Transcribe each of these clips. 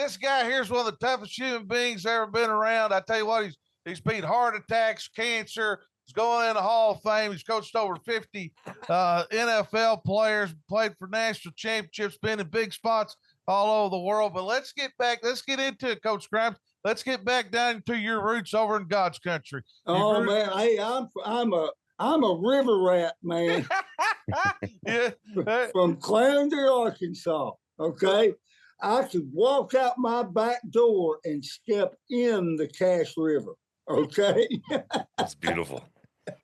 this guy here's one of the toughest human beings ever been around. I tell you what, he's beat heart attacks, cancer. He's going in the Hall of Fame. He's coached over 50 NFL players, played for national championships, been in big spots all over the world. But let's get into it, Coach Grimes. Let's get back down to your roots over in God's country. Man, hey, I'm a river rat, man. Yeah. From Clarendon, Arkansas. Okay, I could walk out my back door and step in the Cache River. Okay, that's beautiful.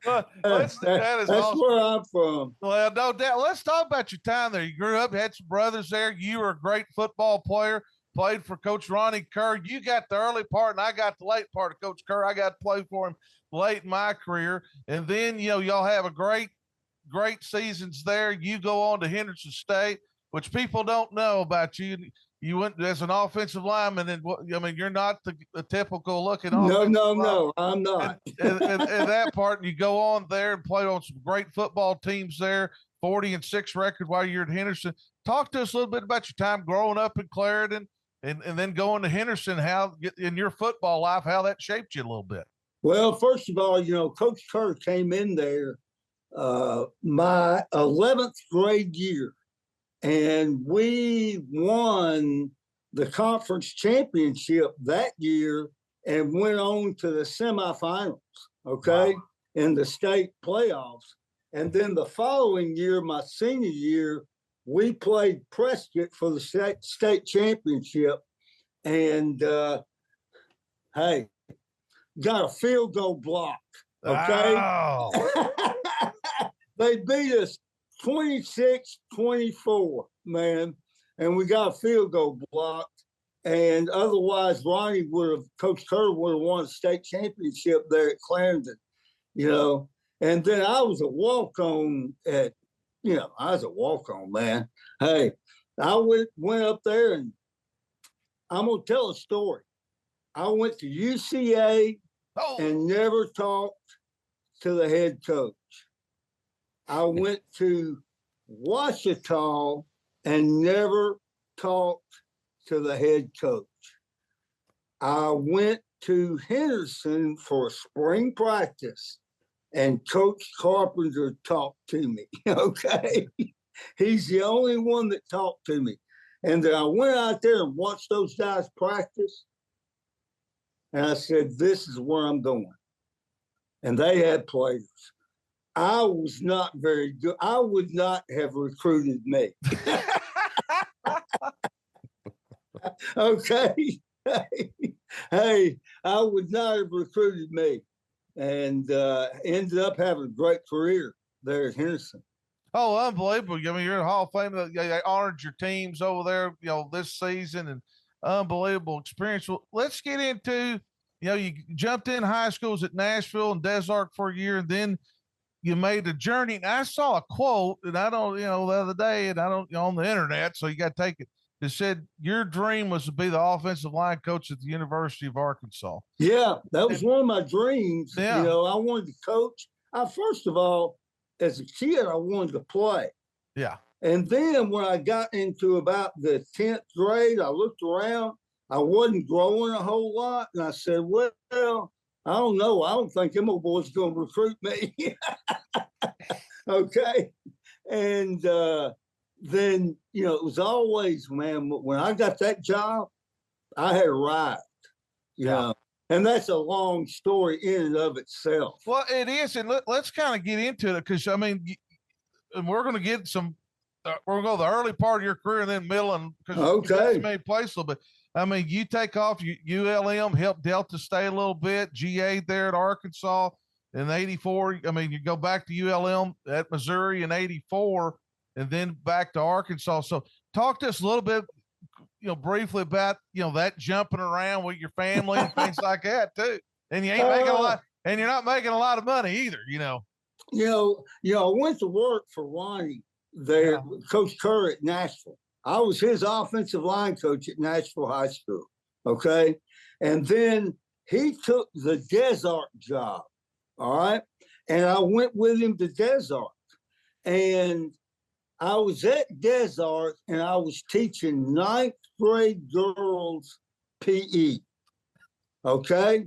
That's awesome. Where I'm from. Well, no doubt. Let's talk about your time there. You grew up, had some brothers there. You were a great football player. Played for Coach Ronnie Kerr. You got the early part, and I got the late part of Coach Kerr. I got to play for him late in my career. And then, y'all have a great seasons there. You go on to Henderson State, which people don't know about you. You went as an offensive lineman, and you're not the typical looking. No, I'm not. and that part, you go on there and play on some great football teams there. 40-6 record while you're at Henderson. Talk to us a little bit about your time growing up in Clarendon. And then going to Henderson, how in your football life, how that shaped you a little bit. Well, first of all, Coach Kerr came in there my 11th grade year, and we won the conference championship that year and went on to the semifinals, okay, wow, in the state playoffs. And then the following year, my senior year, we played Prescott for the state championship, and hey, got a field goal block. Okay, wow. They beat us 26-24, man, and we got a field goal block. And otherwise, Coach Kerr would have won a state championship there at Clarendon, And then I was a walk-on man. Hey, I went up there, and I'm going to tell a story. I went to UCA and never talked to the head coach. I went to Ouachita and never talked to the head coach. I went to Henderson for spring practice, and Coach Carpenter talked to me, okay? He's the only one that talked to me. And then I went out there and watched those guys practice, and I said, this is where I'm going. And they had players. I was not very good. I would not have recruited me. Okay? Hey, I would not have recruited me. And ended up having a great career there at Henderson. Oh, unbelievable. You're in the Hall of Fame. They honored your teams over there, this season, and unbelievable experience. Well, let's get into, you jumped in high schools at Nashville and Des Arc for a year, and then you made the journey. And I saw a quote, and I don't, the other day, and I don't, on the internet, so you got to take it. It said your dream was to be the offensive line coach at the University of Arkansas. Yeah, that was one of my dreams. Yeah. I wanted to coach. First of all, as a kid, I wanted to play. Yeah. And then when I got into about the 10th grade, I looked around. I wasn't growing a whole lot. And I said, well, I don't know. I don't think them old boys are going to recruit me. Okay. And then, it was always, man, when I got that job, I had arrived. Yeah. And that's a long story in and of itself. Well, it is. And let's kind of get into it because, and we're going to get some, we're going to go the early part of your career and then middle, and because you may place a little bit. You take off ULM, help Delta stay a little bit, GA there at Arkansas in 84. You go back to ULM at Missouri in 84 and then back to Arkansas. So talk to us a little bit, briefly about, that jumping around with your family and things like that too. And you ain't making a lot, and you're not making a lot of money either, I went to work for Ronnie there, Coach Kerr at Nashville. I was his offensive line coach at Nashville High School. Okay. And then he took the Des Arc job. All right. And I went with him to Des Arc. And I was at Des Arc and I was teaching 9th grade girls PE. Okay.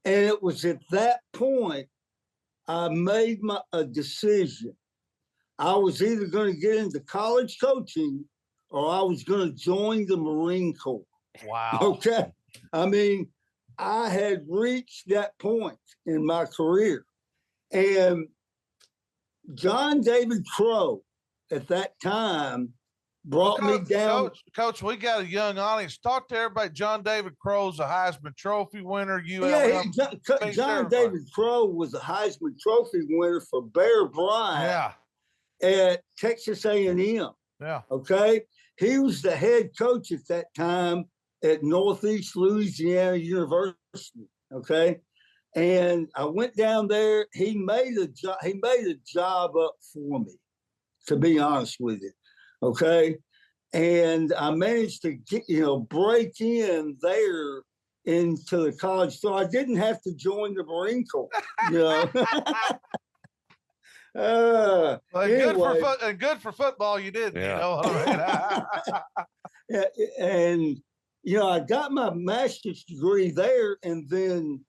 And it was at that point I made a decision. I was either going to get into college coaching or I was going to join the Marine Corps. Wow. Okay. I mean, I had reached that point in my career. And John David Crow at that time brought me down. Coach, we got a young audience. Talk to everybody. John David Crow's a Heisman Trophy winner. John David Crow was a Heisman Trophy winner for Bear Bryant at Texas A&M. Yeah. Okay. He was the head coach at that time at Northeast Louisiana University. Okay. And I went down there. He made a job up for me, to be honest with you. Okay. And I managed to get, break in there into the college. So I didn't have to join the Marine Corps, good for football, you did. Yeah. And I got my master's degree there, and then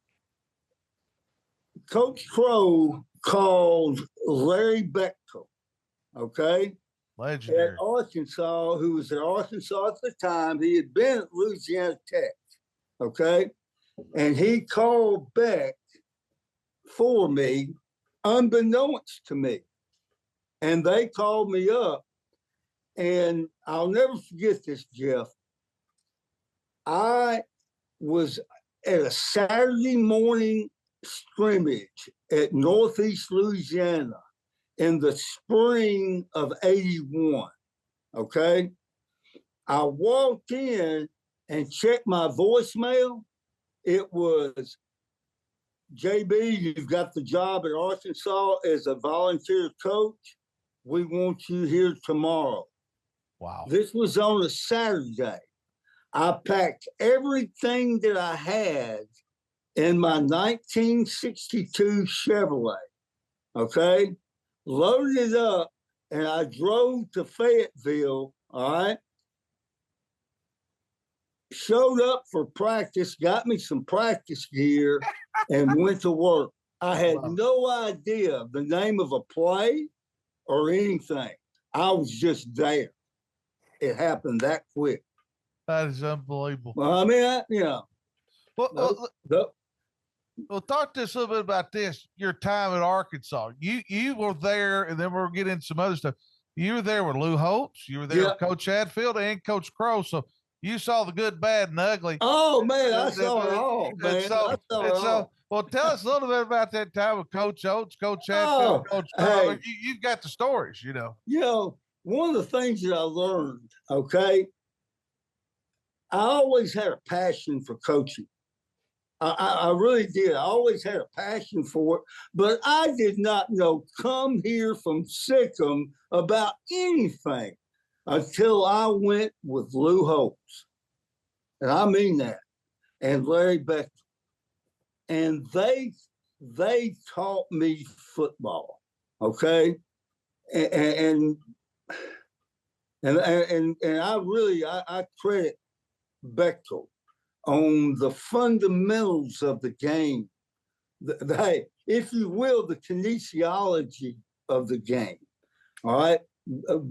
Coach Crow called Larry Bechtel, okay, legendary, at Arkansas, who was at Arkansas at the time. He had been at Louisiana Tech, okay, and he called Beck for me, unbeknownst to me, and they called me up, and I'll never forget this, Jeff. I was at a Saturday morning scrimmage at Northeast Louisiana in the spring of '81. Okay. I walked in and checked my voicemail. It was, JB, you've got the job at Arkansas as a volunteer coach. We want you here tomorrow. Wow. This was on a Saturday. I packed everything that I had in my 1962 Chevrolet, okay, loaded it up, and I drove to Fayetteville, all right, showed up for practice, got me some practice gear, and went to work. I had no idea the name of a play or anything. I was just there. It happened that quick. That is unbelievable. Well, I mean, Well, talk to us a little bit about this, your time at Arkansas. You were there, and then we'll get into some other stuff. You were there with Lou Holtz. You were there with Coach Hatfield and Coach Crow. So you saw the good, bad, and ugly. Oh, man, I saw it all, man. Well, tell us a little bit about that time with Coach Oates, Coach Hatfield, Coach Crow. Hey, you've got the stories, one of the things that I learned, okay, I always had a passion for coaching. I really did. I always had a passion for it, but I did not come here from Sikkim about anything until I went with Lou Holtz. And I mean that. And Larry Bechtel. And they taught me football. Okay. And I credit Bechtel on the fundamentals of the game, if you will, the kinesiology of the game. All right.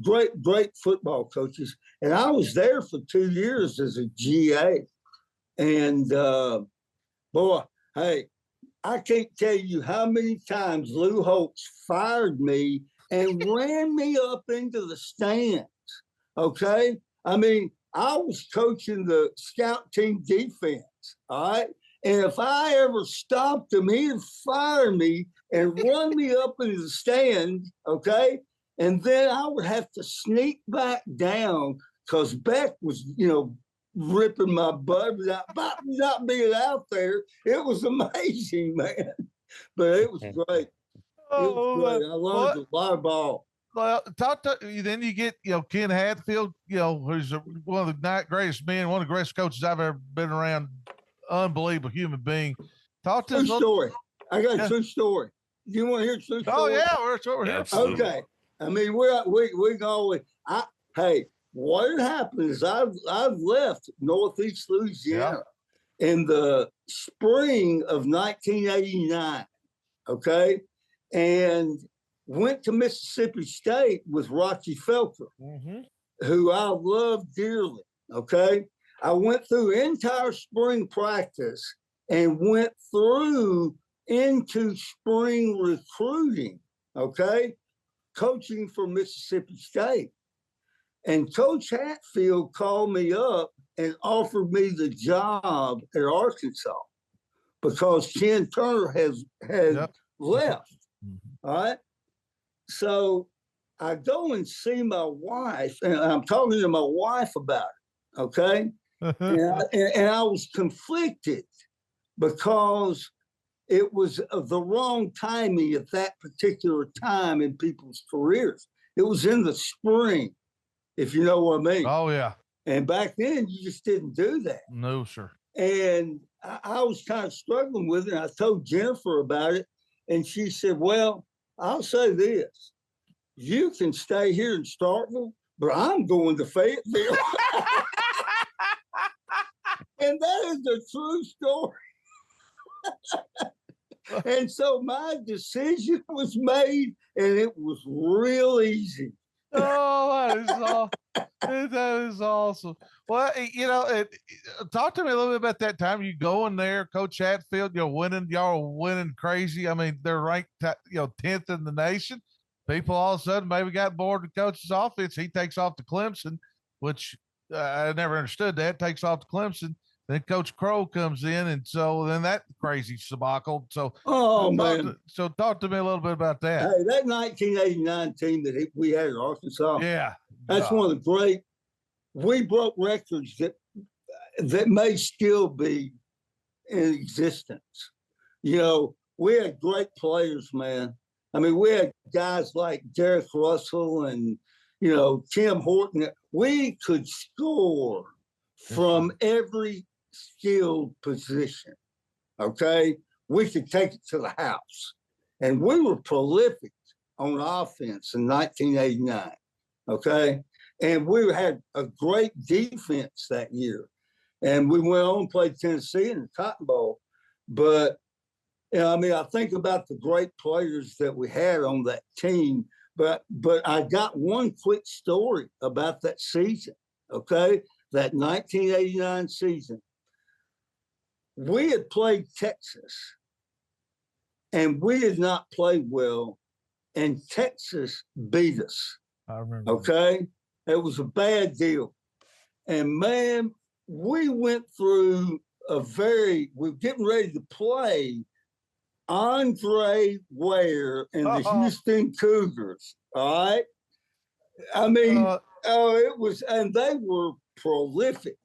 Great football coaches. And I was there for 2 years as a GA. And boy, hey, I can't tell you how many times Lou Holtz fired me and ran me up into the stands. Okay. I mean, I was coaching the scout team defense, all right? And if I ever stopped him, he'd fire me and run me up into the stand, okay? And then I would have to sneak back down because Beck was, ripping my butt not being out there. It was amazing, man. But it was great. I learned a lot of ball. Well, then you get, Ken Hatfield, who's one of the greatest men, one of the greatest coaches I've ever been around. Unbelievable human being. Talk to us. True story. I got a true story. Do you want to hear a true story? Oh, yeah. That's what we're here for. Okay. I mean, we're always. Hey, what happened is I've left Northeast Louisiana in the spring of 1989. Okay, and went to Mississippi State with Rocky Felker, who I love dearly. Okay, I went through entire spring practice and went through into spring recruiting. Okay, coaching for Mississippi State. And Coach Hatfield called me up and offered me the job at Arkansas because Ken Turner had left. All right. So I go and see my wife, and I'm talking to my wife about it. Okay. and I was conflicted because it was the wrong timing at that particular time in people's careers. It was in the spring, if you know what I mean. Oh, yeah. And back then, you just didn't do that. No, sir. And I was kind of struggling with it. And I told Jennifer about it. And she said, well, I'll say this. You can stay here in Starkville, but I'm going to Fayetteville. And that is a true story. And so my decision was made, and it was real easy. Oh, that is awesome. Well, you know, talk to me a little bit about that time you going there, Coach Hatfield. Y'all winning crazy. I mean, they're ranked, 10th in the nation. People all of a sudden maybe got bored with Coach's offense. He takes off to Clemson, which I never understood that. Takes off to Clemson. Then Coach Crow comes in, and so then that crazy debacle. So, talk to me a little bit about that. Hey, that 1989 team that we had at Arkansas. Yeah, that's one of the great. We broke records that may still be in existence. You know, we had great players, man. I mean, we had guys like Derek Russell and Tim Horton. We could score from every skilled position. Okay, we could take it to the house, and we were prolific on offense in 1989. Okay, and we had a great defense that year, and we went on and played Tennessee in the Cotton Bowl. But I mean, I think about the great players that we had on that team. But I got one quick story about that season. Okay, that 1989 season. We had played Texas, and we did not play well, and Texas beat us. I remember. Okay? It was a bad deal. And, man, we went through we're getting ready to play Andre Ware and the Houston Cougars, all right? I mean, it was, and they were prolific.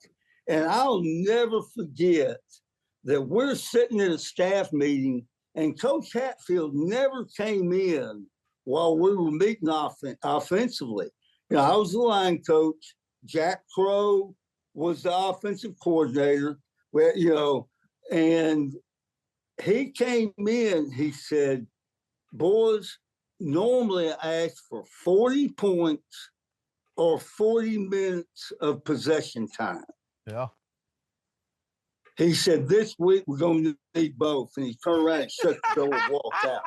And I'll never forget that we're sitting in a staff meeting, and Coach Hatfield never came in while we were meeting offensively. I was the line coach. Jack Crow was the offensive coordinator. And he came in. He said, "Boys, normally I ask for 40 points or 40 minutes of possession time." Yeah. He said, "This week we're going to need both." And he turned around and shut the door and walked out.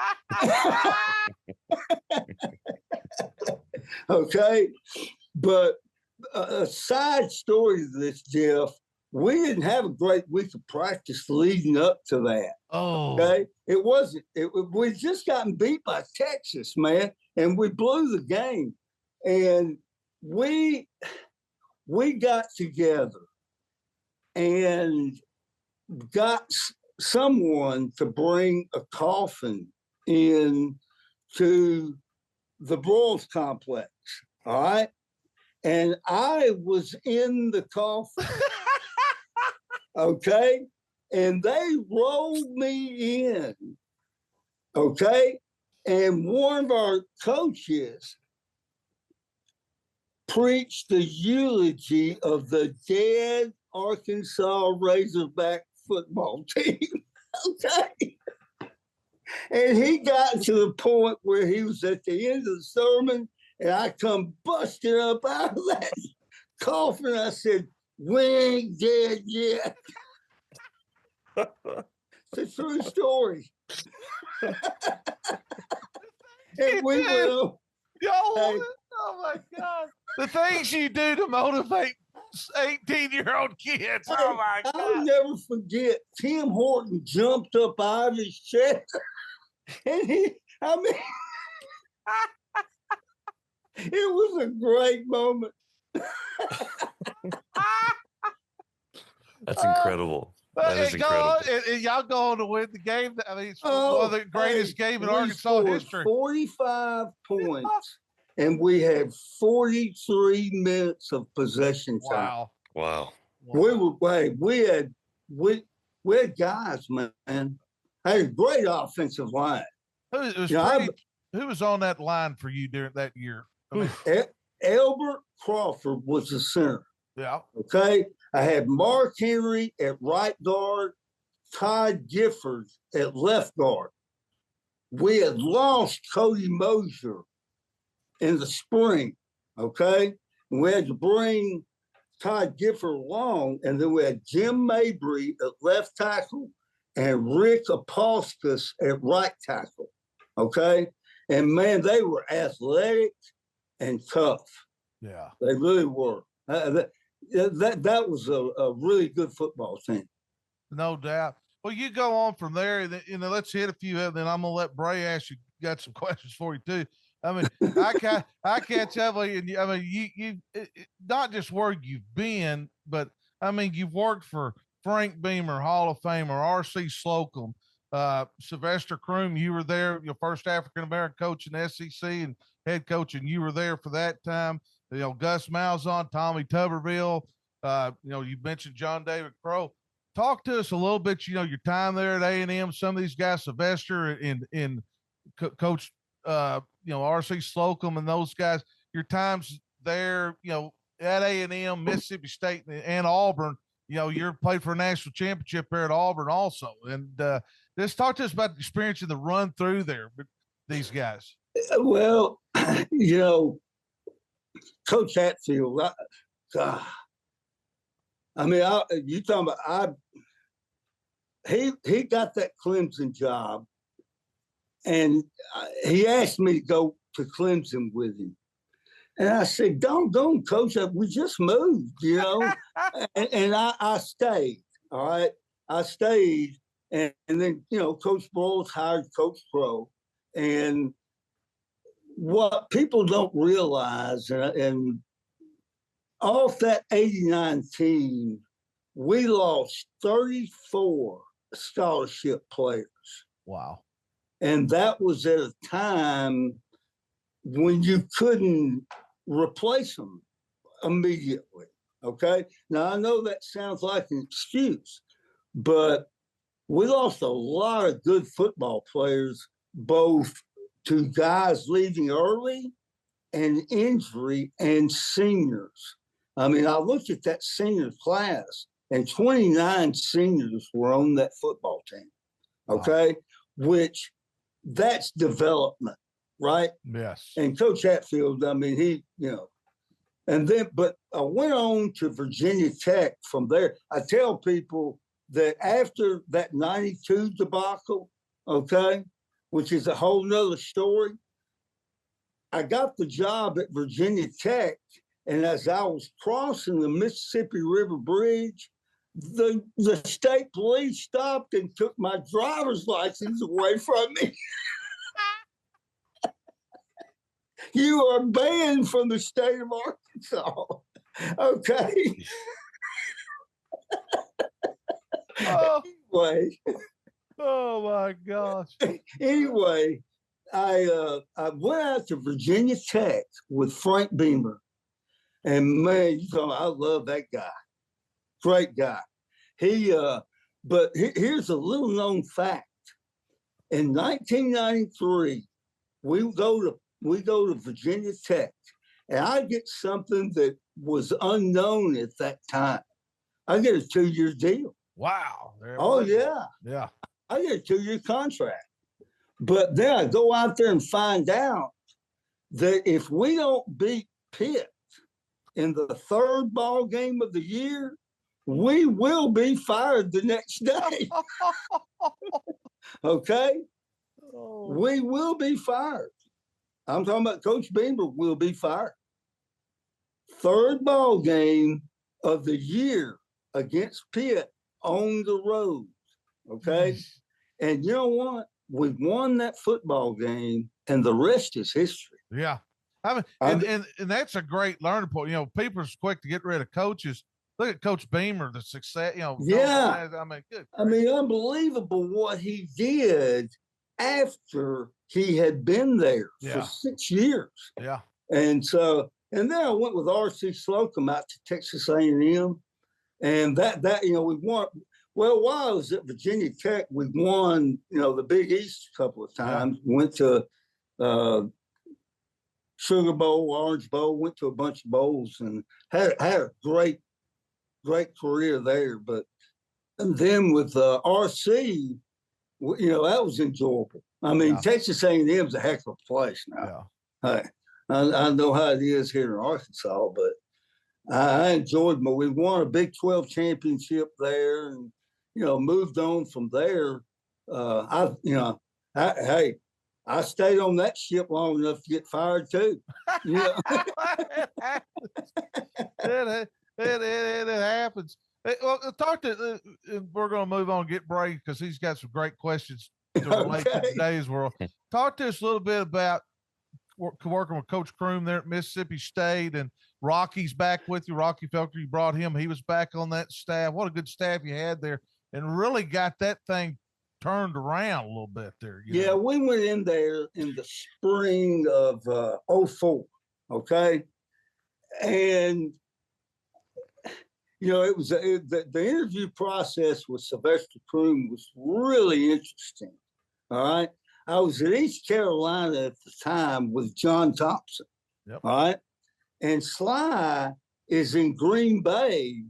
Okay. But a side story to this, Jeff, we didn't have a great week of practice leading up to that. Oh. Okay. It wasn't. We just gotten beat by Texas, man. And we blew the game. And we got together and got someone to bring a coffin in to the Broyles complex. All right. And I was in the coffin. Okay. And they rolled me in. Okay. And one of our coaches preached the eulogy of the dead Arkansas Razorback football team. Okay. And he got to the point where he was at the end of the sermon And I come busting up out of that coffin. I said, "We ain't dead yet." It's a true story. And we went on. Oh my God. The things you do to motivate 18-year-old kids. Oh my God. I'll never forget. Tim Horton jumped up out of his chair. And it was a great moment. That's incredible. That is incredible. Y'all go on to win the game. I mean, it's one of the greatest game in Arkansas history. 45 points, and we had 43 minutes of possession time. Wow. We had guys, man. Had a great offensive line. Who was on that line for you during that year? I mean, Albert Crawford was the center. Yeah. Okay. I had Mark Henry at right guard, Todd Gifford at left guard. We had lost Cody Mosier in the spring. Okay. And we had to bring Todd Gifford along. And then we had Jim Mabry at left tackle and Rick Apostolus at right tackle. Okay. And man, they were athletic and tough. Yeah. They really were. That was a really good football team. No doubt. Well, you go on from there. Let's hit a few, and then I'm gonna let Bray ask you. Got some questions for you too. I mean, I can't tell you. I mean, you not just where you've been, but I mean, you've worked for Frank Beamer, Hall of Famer, R.C. Slocum, Sylvester Croom. You were there, your first African American coach in the SEC and head coach, and you were there for that time. Gus Malzahn, Tommy Tuberville, you mentioned John David Crow. Talk to us a little bit, your time there at A&M, some of these guys, Sylvester and Coach, R.C. Slocum and those guys, your times there, at A&M, Mississippi State, and Auburn. You're played for a national championship there at Auburn also. And just talk to us about the experience in the run through there with these guys. Well, Coach Hatfield, you talking about he got that Clemson job, and he asked me to go to Clemson with him, and I said, "Don't go, Coach. We just moved, and I stayed. All right, I stayed, and then Coach Bowles hired Coach Crow, and what people don't realize, and off that 89 team, we lost 34 scholarship players. Wow. And that was at a time when you couldn't replace them immediately. Okay. Now, I know that sounds like an excuse, but we lost a lot of good football players, both to guys leaving early and injury and seniors. I mean, I looked at that senior class, and 29 seniors were on that football team. Okay. Wow. Which that's development, right? Yes. And Coach Hatfield, I mean, but I went on to Virginia Tech from there. I tell people that after that 92 debacle, okay, which is a whole nother story, I got the job at Virginia Tech, and as I was crossing the Mississippi River Bridge, the state police stopped and took my driver's license away from me. You are banned from the state of Arkansas. Okay. Anyway. Oh my gosh. Anyway, I went out to Virginia Tech with Frank Beamer. And man, I love that guy. Great guy. But here's a little known fact. In 1993, we go to Virginia Tech, and I get something that was unknown at that time. I get a 2-year deal. Wow. Yeah. I get a 2-year contract. But then I go out there and find out that if we don't beat Pitt in the third ball game of the year, we will be fired the next day. Okay? Oh. We will be fired. I'm talking about Coach Beamer will be fired. Third ball game of the year against Pitt on the road. Okay? And you know what? We won that football game, and the rest is history. Yeah. I mean, and that's a great learning point. You know, people are quick to get rid of coaches. Look at Coach Beamer, the success, you know. Yeah. I mean, good. I mean, unbelievable what he did after he had been there for 6 years. Yeah. And so, and then I went with R.C. Slocum out to Texas A&M. And that, you know, we won. Well, while I was at Virginia Tech, we won, you know, the Big East a couple of times. Yeah. Went to Sugar Bowl, Orange Bowl, went to a bunch of bowls and had a great career there. But and then with RC, you know, that was enjoyable. I mean, Texas A&M is a heck of a place now. Yeah. I know how it is here in Arkansas, but I enjoyed them. We won a Big 12 championship there, and you know, moved on from there. I stayed on that ship long enough to get fired too. You know? It happens. Well, talk to. We're going to move on and get Bray because he's got some great questions to relate to today's world. Talk to us a little bit about working with Coach Croom there at Mississippi State, and Rocky's back with you. Rocky Felker, you brought him. He was back on that staff. What a good staff you had there, and really got that thing turned around a little bit there. Yeah, we went in there in the spring of 2004, okay? And, you know, it was the interview process with Sylvester Croom was really interesting, all right? I was at East Carolina at the time with John Thompson, all right? And Sly is in Green Bay,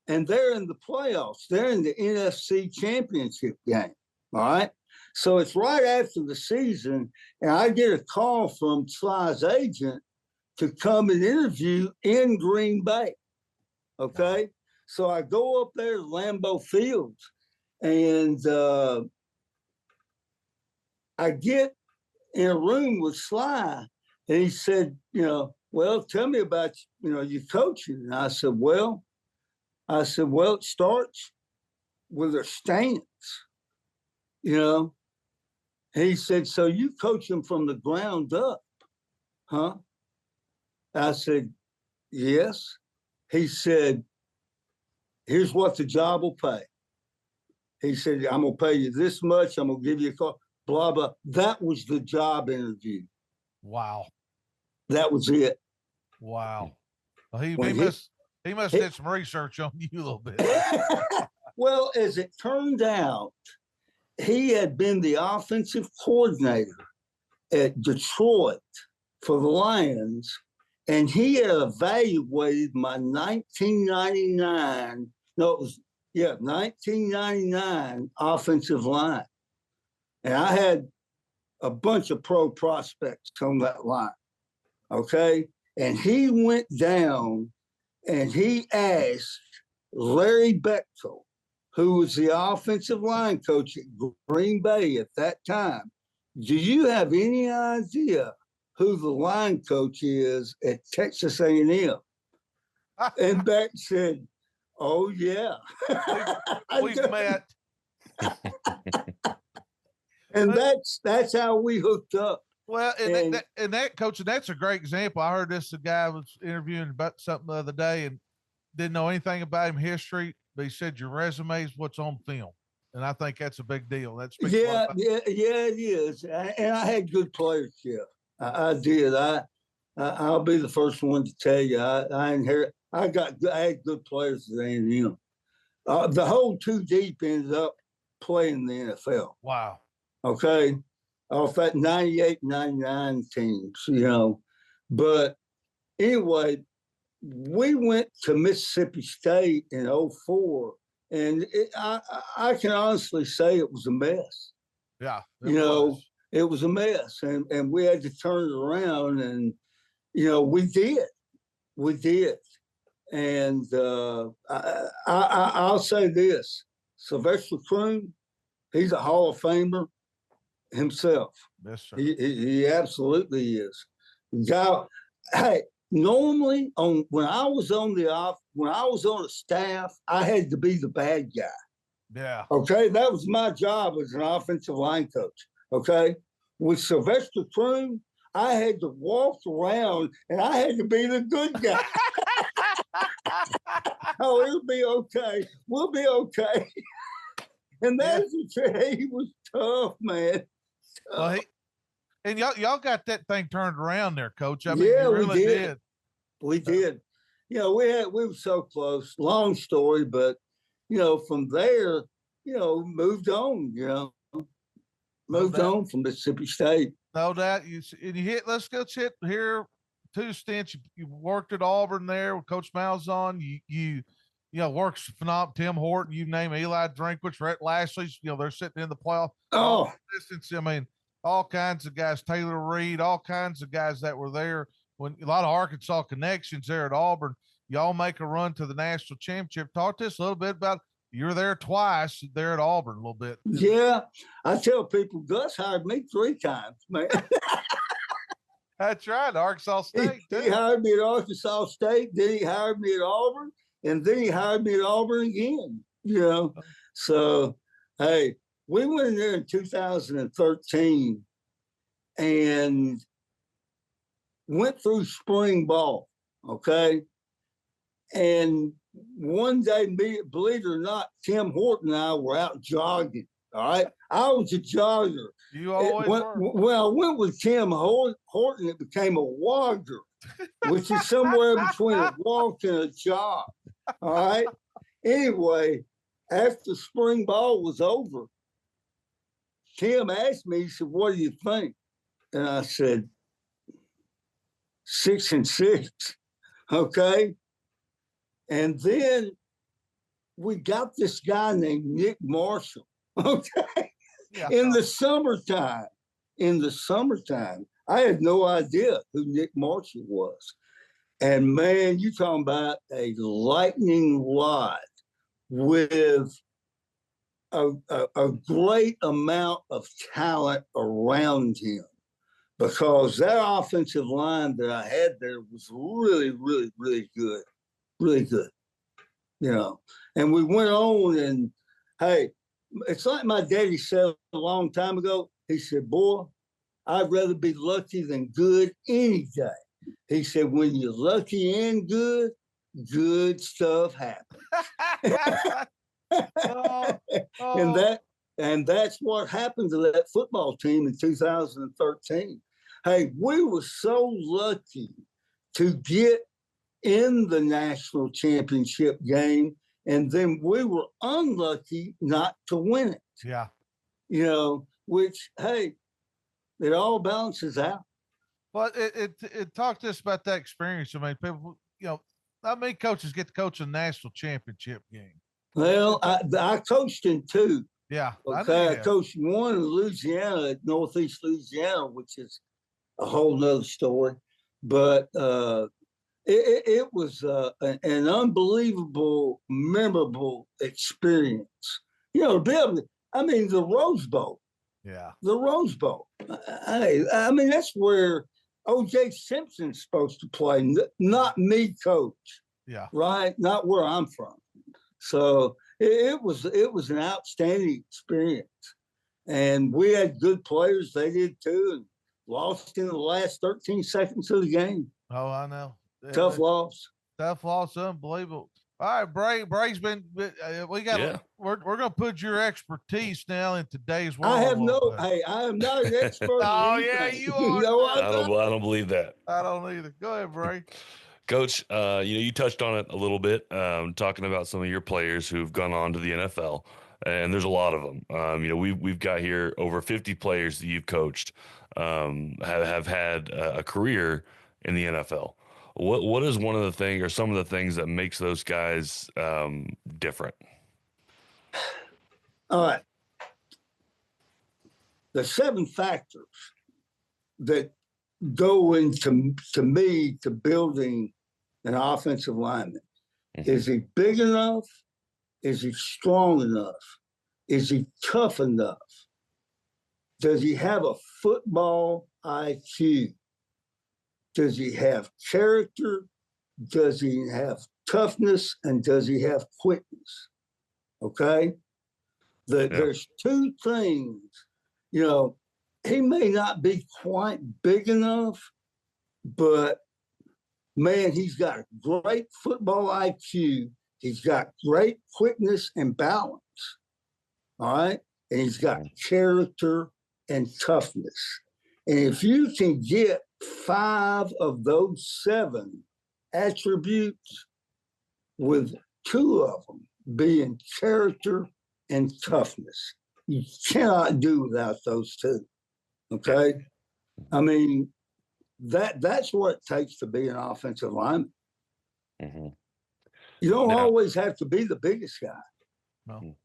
and they're in the playoffs. They're in the NFC Championship game, all right? So it's right after the season, and I get a call from Sly's agent to come and interview in Green Bay, okay? So I go up there to Lambeau Field, and I get in a room with Sly, and he said, you know, well, tell me about, you know, your coaching. And I said, well, it starts with their stance, you know. And he said, so you coach them from the ground up, huh? I said, yes. He said, here's what the job will pay. He said, I'm going to pay you this much. I'm going to give you a call, blah, blah. That was the job interview. Wow. That was it. Wow. Well, he must have did some research on you a little bit. Well, as it turned out, he had been the offensive coordinator at Detroit for the Lions, and he had evaluated my 1999 offensive line. And I had a bunch of pro prospects on that line, okay? And he went down and he asked Larry Bechtel, who was the offensive line coach at Green Bay at that time, do you have any idea who the line coach is at Texas A&M? And Beck said, oh, yeah. We've met. And that's how we hooked up. Well, and that coach, and that's a great example. I heard this, a guy was interviewing about something the other day and didn't know anything about him history, but he said your resume is what's on film. And I think that's a big deal. That's it is. And I had good players, yeah. I did. I'll be the first one to tell you. I had good players at A&M. The whole two deep ended up playing the NFL. Wow. Okay. Off that 98, 99 teams, you know. But anyway, we went to Mississippi State in 2004, and I can honestly say it was a mess. Yeah. You know, It was a mess, and we had to turn it around, and we did. And I'll say this: Sylvester Croom, he's a Hall of Famer himself. Yes, sir. He absolutely is. Guy, hey, normally when I was on a staff, I had to be the bad guy. Yeah. Okay, that was my job as an offensive line coach. Okay, with Sylvester Croom, I had to walk around and I had to be the good guy. Oh, it'll be okay. We'll be okay. And that's he was tough, man. Well, and y'all got that thing turned around there, Coach. I mean, yeah, you really did. We did. We were so close. Long story, but from there, moved on. Moved on from Mississippi State. No doubt. Let's go hit here 2 stints. You worked at Auburn there with Coach Malzahn. You worked phenomenal. Tim Horton, you name Eli Drinkwitz, Rhett Lashley. They're sitting in the playoff. Oh, distance. I mean, all kinds of guys. Taylor Reed, all kinds of guys that were there. When a lot of Arkansas connections there at Auburn. Y'all make a run to the national championship. Talk to us a little bit about. You were there twice there at Auburn a little bit. Yeah. I tell people Gus hired me 3 times, man. That's right. Arkansas State. He hired me at Arkansas State. Then he hired me at Auburn. And then he hired me at Auburn again, So, hey, we went in there in 2013 and went through spring ball, okay? And one day, believe it or not, Tim Horton and I were out jogging, all right? I was a jogger. You always were. When I went with Tim Horton, it became a wogger, which is somewhere between a walk and a jog, all right? Anyway, after spring ball was over, Tim asked me, he said, "What do you think?" And I said, 6-6, okay? And then we got this guy named Nick Marshall, okay? Yeah. In the summertime, I had no idea who Nick Marshall was. And man, you talking about a lightning rod with a great amount of talent around him, because that offensive line that I had there was really, really, really good. Really good, And we went on, and hey, it's like my daddy said a long time ago. He said, "Boy, I'd rather be lucky than good any day." He said, "When you're lucky and good, good stuff happens." And that's what happened to that football team in 2013. Hey, we were so lucky to get in the national championship game, and then we were unlucky not to win it. Yeah. Which, hey, it all balances out. Well, it talked to us about that experience. I mean, people, not many coaches get to coach a national championship game. Well, I coached in 2. Yeah. Okay. I coached one in Louisiana, at Northeast Louisiana, which is a whole nother story. But it was an unbelievable, memorable experience. The Rose Bowl. Yeah. The Rose Bowl. I mean, that's where O.J. Simpson's supposed to play, not me, coach. Yeah. Right? Not where I'm from. So it was an outstanding experience. And we had good players. They did too. And lost in the last 13 seconds of the game. Oh, I know. Tough loss. Tough loss. Unbelievable. All right, Bray's been. We're gonna put your expertise now in today's world. I am not an expert. Oh yeah, you are. I don't believe that. I don't either. Go ahead, Bray. Coach, you touched on it a little bit, talking about some of your players who've gone on to the NFL, and there's a lot of them. We've got here over 50 players that you've coached, have had a career in the NFL. What is one of the things, or some of the things, that makes those guys different? All right. the 7 factors that go into, to me, to building an offensive lineman. Mm-hmm. Is he big enough? Is he strong enough? Is he tough enough? Does he have a football IQ? Does he have character? Does he have toughness? And does he have quickness? Okay? There's 2 things. You know, he may not be quite big enough, but man, he's got a great football IQ. He's got great quickness and balance. All right? And he's got character and toughness. And if you can get 5 of those 7 attributes, with 2 of them being character and toughness, you cannot do without those 2. Okay? I mean, that's what it takes to be an offensive lineman. Mm-hmm. You don't always have to be the biggest guy. No.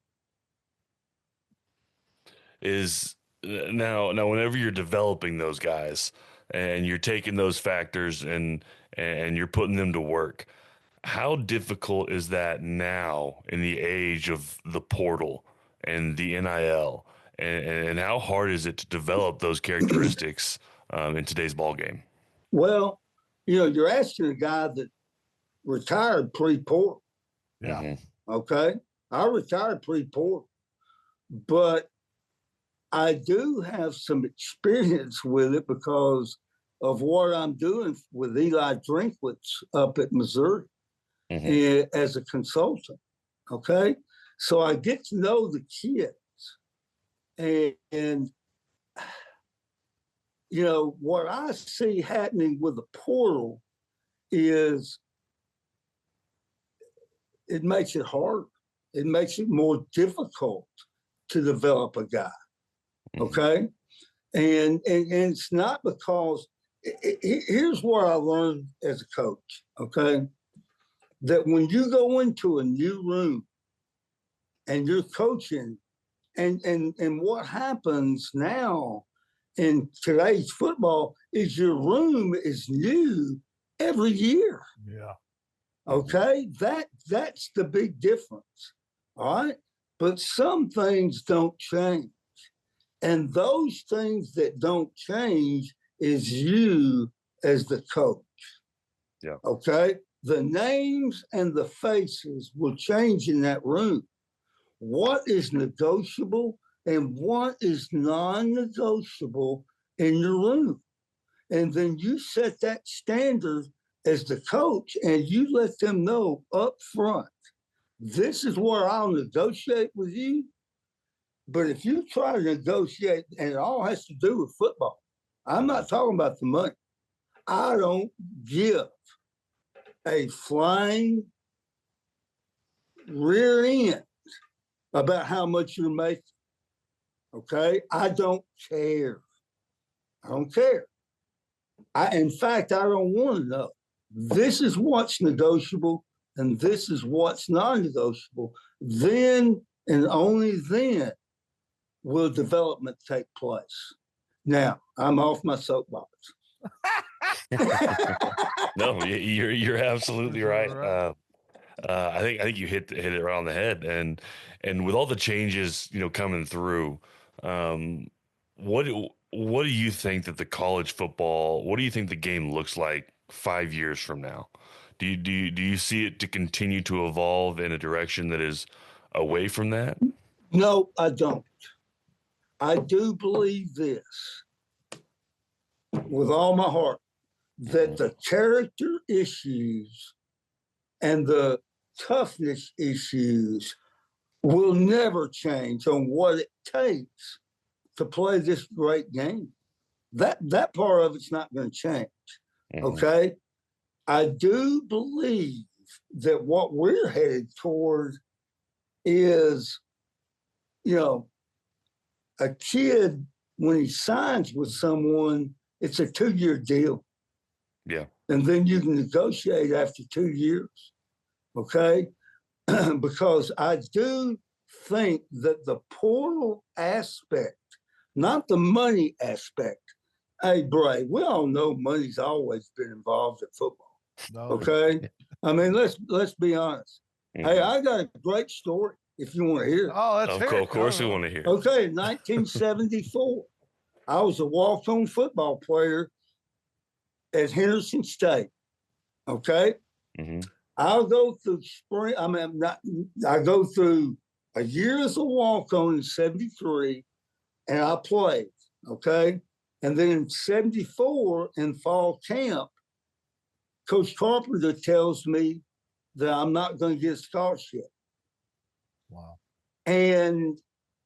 Now whenever you're developing those guys and you're taking those factors and you're putting them to work, how difficult is that now in the age of the portal and the NIL, and how hard is it to develop those characteristics in today's ball game? Well, you know, you're asking a guy that retired pre-portal. Yeah. Mm-hmm. Okay. I retired pre-portal, but I do have some experience with it because of what I'm doing with Eli Drinkwitz up at Missouri. Mm-hmm. As a consultant. Okay. So I get to know the kids. And you know, what I see happening with the portal is it makes it harder. It makes it more difficult to develop a guy. Okay. And it's not because here's what I learned as a coach. Okay. That when you go into a new room and you're coaching, and what happens now in today's football is your room is new every year. Yeah. Okay. That's the big difference. All right. But some things don't change. And those things that don't change is you as the coach. Yeah. Okay. The names and the faces will change in that room. What is negotiable and what is non-negotiable in your room? And then you set that standard as the coach and you let them know up front, this is where I'll negotiate with you. But if you try to negotiate, and it all has to do with football, I'm not talking about the money. I don't give a flying rear end about how much you're making. Okay? I don't care. I don't care. In fact, I don't want to know. This is what's negotiable and this is what's non-negotiable. Then and only then will development take place. Now, I'm off my soapbox. No, you're absolutely right. I think you hit it right on the head, and with all the changes coming through, what do you think that the college football? What do you think the game looks like 5 years from now? Do you see it to continue to evolve in a direction that is away from that? No, I don't. I do believe this with all my heart, that the character issues and the toughness issues will never change on what it takes to play this great game. That part of it's not going to change. Okay? I do believe that what we're headed toward is, a kid, when he signs with someone, it's a 2-year deal. Yeah. And then you can negotiate after 2 years. Okay? Because I do think that the portal aspect not the money aspect. Hey, Bray, we all know money's always been involved in football. Okay? I mean, let's be honest. Hey, I got a great story if you want to hear it. Oh, let's hear it. Of course we want to hear it. Okay, 1974, I was a walk-on football player at Henderson State. Okay? I'll go through spring. I go through a year as a walk-on in 73, and I played. Okay? And then in 74, in fall camp, Coach Carpenter tells me that I'm not going to get a scholarship. Wow. And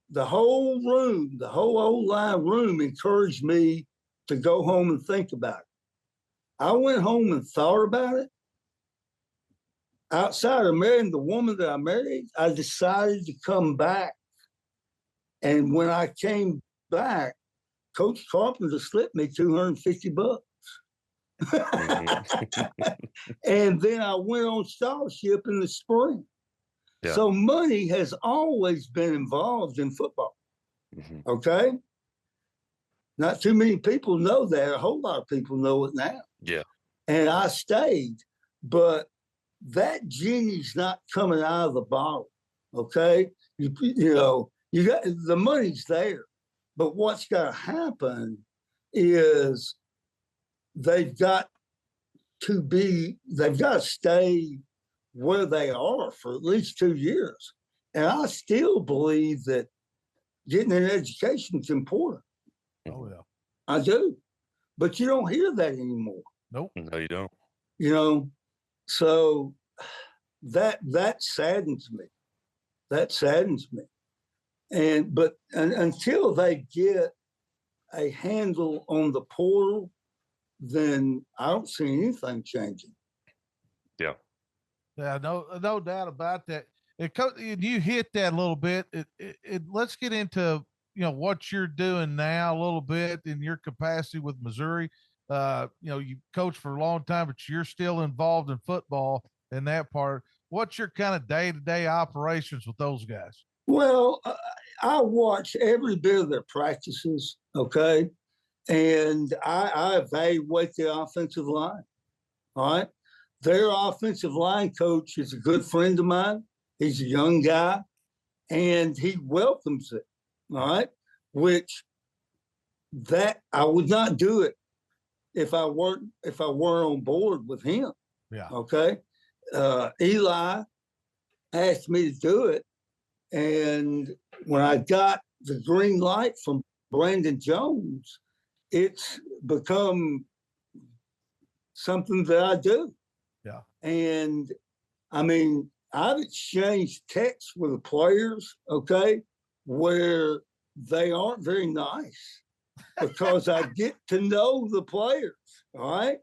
the whole room, the whole O-line room encouraged me to go home and think about it. I went home and thought about it. Outside of marrying the woman that I married, I decided to come back. And when I came back, Coach Carpenter slipped me $250. And then I went on scholarship in the spring. Yeah. So money has always been involved in football. Okay? Not too many people know that. A whole lot of people know it now. Yeah. And I stayed, but that genie's not coming out of the bottle. Okay? You know, you got the money's there. But what's got to happen is they've got to stay where they are for at least 2 years. And I still believe that getting an education is important. Oh, yeah. I do. But you don't hear that anymore. Nope. No, you don't. You know, so that saddens me. That saddens me. But until they get a handle on the portal, then I don't see anything changing. Yeah. Yeah, no doubt about that. You hit that a little bit. Let's get into, you know, what you're doing now a little bit in your capacity with Missouri. You know, you coach for a long time, but you're still involved in football in that part. What's your kind of day-to-day operations with those guys? Well, I watch every bit of their practices, okay? And I evaluate the offensive line, all right? Their offensive line coach is a good friend of mine. He's a young guy, and he welcomes it, all right? Which that I would not do it if I weren't on board with him. Yeah. Okay. Eli asked me to do it, and when I got the green light from Brandon Jones, it's become something that I do. Yeah. And I mean, I've exchanged texts with the players, okay, where they aren't very nice because I get to know the players. All right.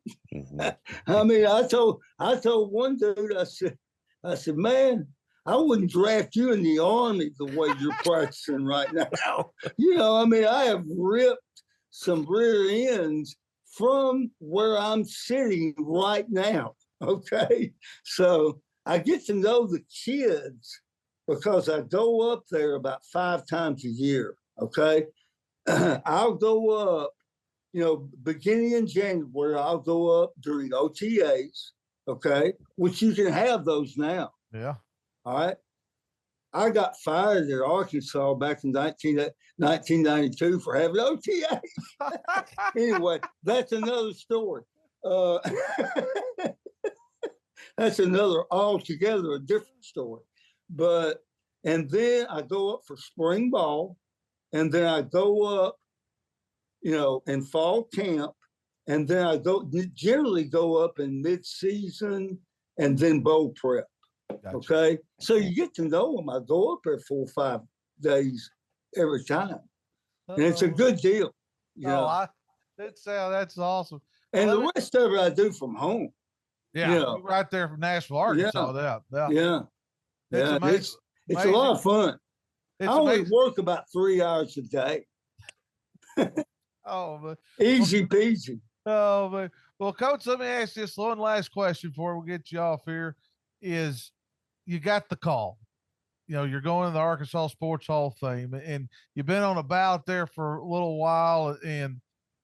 I mean, I told one dude, I said, man, I wouldn't draft you in the Army the way you're practicing right now. You know, I mean, I have ripped some rear ends from where I'm sitting right now. Okay. So I get to know the kids because I go up there about 5 times a year. Okay. I'll go up, you know, beginning in January, I'll go up during OTAs. Okay. Which you can have those now. Yeah. All right. I got fired at Arkansas back in 1992 for having OTA. Anyway, that's another story. That's altogether a different story. And then I go up for spring ball, and then I go up, you know, in fall camp, and then I generally go up in mid-season and then bowl prep. Gotcha. Okay. So you get to know them. I go up there 4 or 5 days every time. And it's a good deal. That's awesome. And the rest of it I do from home. Yeah. You know, right there from Nashville, Arkansas. Yeah. It's a lot of fun. I only work about 3 hours a day. Oh, man. Easy peasy. Oh, man. Well, Coach, let me ask this one last question before we get you off here. Is you got the call. you're going to the Arkansas Sports Hall of Fame, and you've been on a ballot there for a little while, and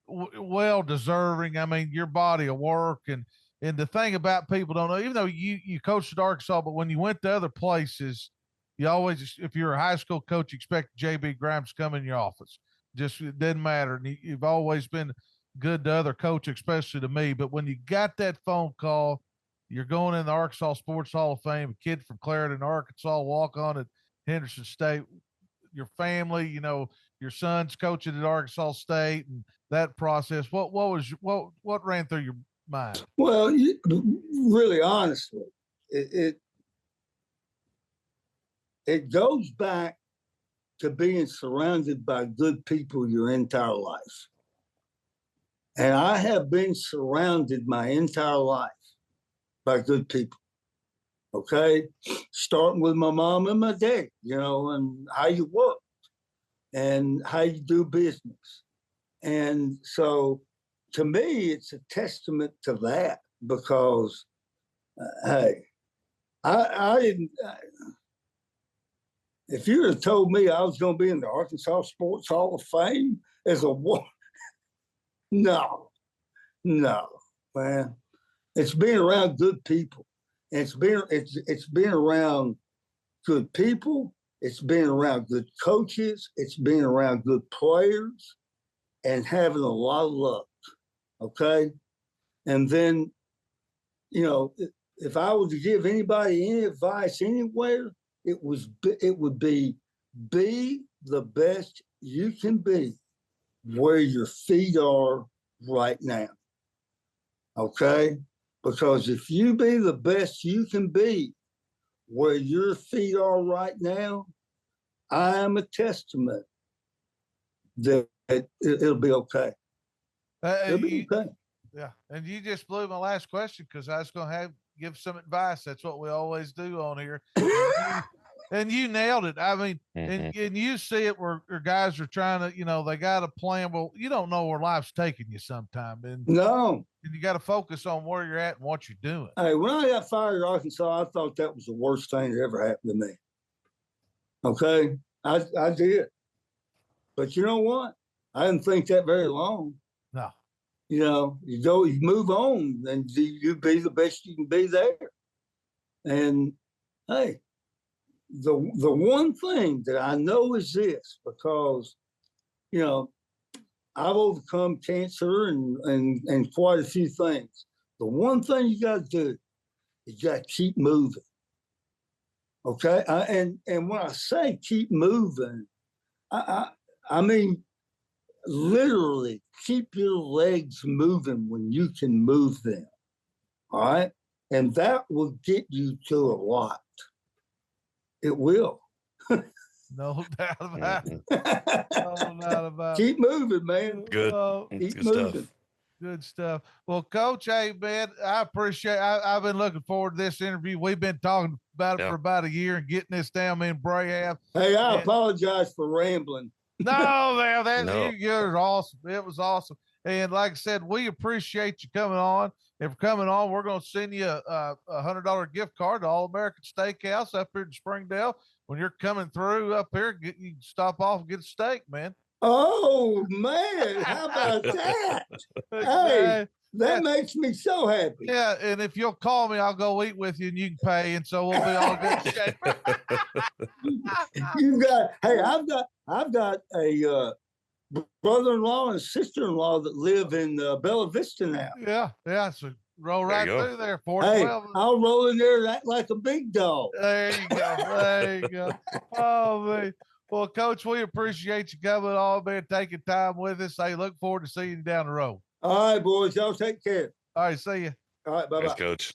well deserving. I mean, your body of work, and the thing about people don't know, even though you coached at Arkansas, but when you went to other places, you always, if you're a high school coach, you expect J.B. Grimes to come in your office. Just, it doesn't matter. And you've always been good to other coaches, especially to me. But when you got that phone call, you're going in the Arkansas Sports Hall of Fame, a kid from Clarendon, Arkansas, walk on at Henderson State, your family, your son's coaching at Arkansas State, and that process. What ran through your mind? Well, really, honestly, it goes back to being surrounded by good people your entire life. And I have been surrounded my entire life by good people. Okay? Starting with my mom and my dad, and how you work and how you do business. And so to me, it's a testament to that, because, hey, I didn't. If you had told me I was going to be in the Arkansas Sports Hall of Fame as a woman, no, man. It's being around good people. It's been around good people. It's being around good coaches. It's being around good players, and having a lot of luck. Okay, and then, if I were to give anybody any advice anywhere, it would be the best you can be where your feet are right now. Okay? Because if you be the best you can be where your feet are right now, I am a testament that it'll be okay. It'll be okay. Yeah. And you just blew my last question, because I was going to give some advice. That's what we always do on here. And you nailed it. I mean, and you see it where guys are trying to, they got a plan. Well, you don't know where life's taking you sometime. And you got to focus on where you're at and what you're doing. Hey, when I got fired at Arkansas, I thought that was the worst thing that ever happened to me. Okay? I did. But you know what? I didn't think that very long. No. You move on, and you be the best you can be there. And hey, the one thing that I know is this, because, I've overcome cancer and quite a few things. The one thing you got to do is you got to keep moving. Okay? And when I say keep moving, I mean, literally keep your legs moving when you can move them. All right? And that will get you to a lot. It will. No doubt about it. No doubt about it. Keep moving, man. Good. Keep Good moving. stuff. Good stuff. Well, Coach, hey, man, I appreciate. I've been looking forward to this interview. We've been talking about it for about a year and getting this down. Me and Bray have. Hey, I apologize for rambling. No, man, you're awesome. It was awesome. And like I said, we appreciate you coming on. And for coming on, we're going to send you a $100 gift card to All American Steakhouse up here in Springdale. When you're coming through up here, you can stop off and get a steak, man. Oh, man. How about that? Hey, that makes me so happy. Yeah. And if you'll call me, I'll go eat with you and you can pay. And so we'll be all good shape. I've got a brother-in-law and sister-in-law that live in Bella Vista now. Yeah. So roll right through there. 412. Hey, I'll roll in there and act like a big dog. There you go. Oh, man. Well, Coach, we appreciate you coming on, man, taking time with us. Hey, look forward to seeing you down the road. All right, boys. Y'all take care. All right. See you. All right. Bye-bye. Thanks, Coach.